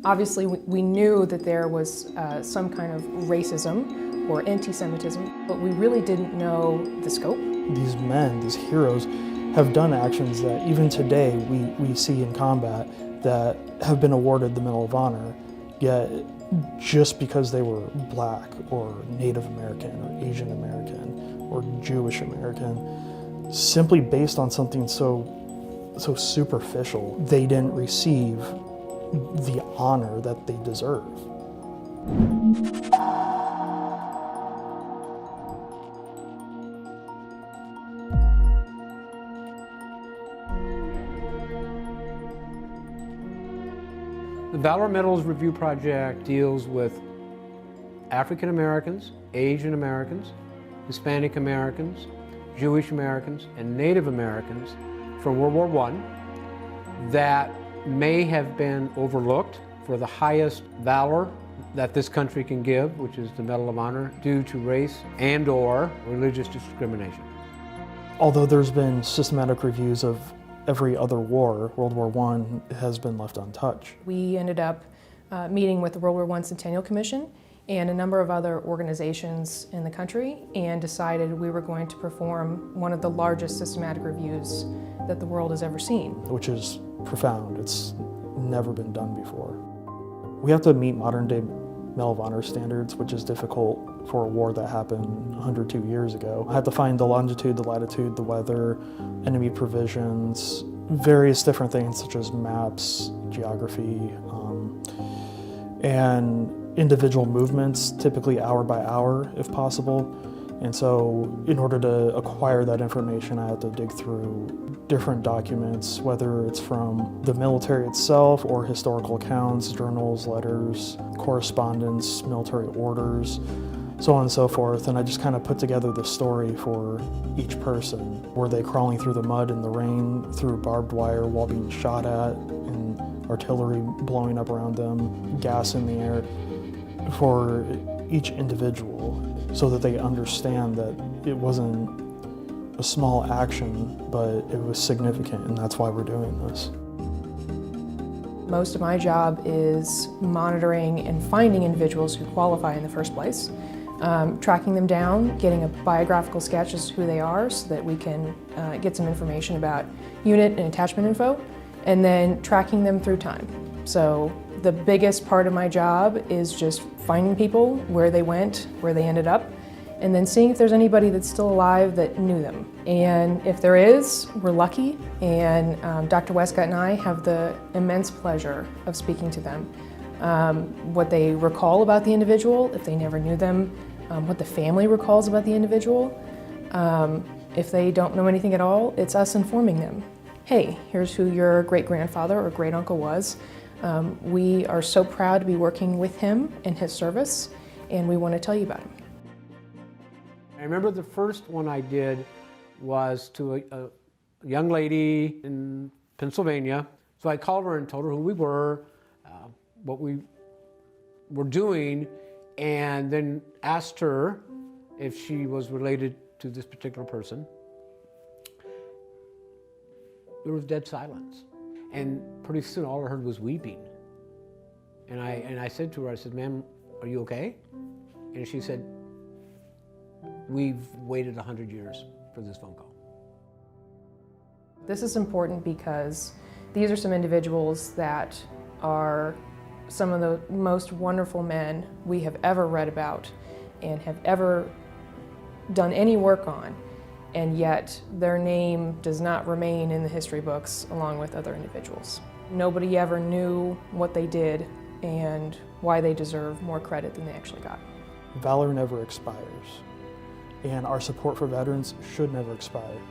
Obviously, we knew that there was some kind of racism or anti-Semitism, but we really didn't know the scope. These men, these heroes, have done actions that even today we see in combat that have been awarded the Medal of Honor, yet just because they were Black or Native American or Asian American or Jewish American, simply based on something so superficial, they didn't receive the honor that they deserve. The Valor Medals Review Project deals with African Americans, Asian Americans, Hispanic Americans, Jewish Americans, and Native Americans from World War I that may have been overlooked for the highest valor that this country can give, which is the Medal of Honor, due to race and/or religious discrimination. Although there's been systematic reviews of every other war, World War I has been left untouched. We ended up meeting with the World War I Centennial Commission and a number of other organizations in the country and decided we were going to perform one of the largest systematic reviews that the world has ever seen. Which is profound. It's never been done before. We have to meet modern day Medal of Honor standards, which is difficult for a war that happened 102 years ago. I had to find the longitude, the latitude, the weather, enemy provisions, various different things such as maps, geography, and individual movements, typically hour by hour if possible. And so in order to acquire that information, I had to dig through different documents, whether it's from the military itself or historical accounts, journals, letters, correspondence, military orders, so on and so forth. And I just kind of put together the story for each person. Were they crawling through the mud in the rain, through barbed wire while being shot at, and artillery blowing up around them, gas in the air, for each individual, so that they understand that it wasn't a small action, but it was significant, and that's why we're doing this. Most of my job is monitoring and finding individuals who qualify in the first place, tracking them down, getting a biographical sketch as to who they are so that we can get some information about unit and attachment info, and then tracking them through time. So the biggest part of my job is just finding people, where they went, where they ended up, and then seeing if there's anybody that's still alive that knew them. And if there is, we're lucky, and Dr. Westcott and I have the immense pleasure of speaking to them. What they recall about the individual, if they never knew them, what the family recalls about the individual. If they don't know anything at all, it's us informing them. Hey, here's who your great-grandfather or great-uncle was. We are so proud to be working with him in his service, and we want to tell you about him. I remember the first one I did was to a young lady in Pennsylvania. So I called her and told her who we were, what we were doing, and then asked her if she was related to this particular person. There was dead silence. And pretty soon all I heard was weeping. And I said to her, I said, "Ma'am, are you okay?" And she said, "We've waited 100 years for this phone call." This is important because these are some individuals that are some of the most wonderful men we have ever read about and have ever done any work on. And yet their name does not remain in the history books along with other individuals. Nobody ever knew what they did and why they deserve more credit than they actually got. Valor never expires, and our support for veterans should never expire.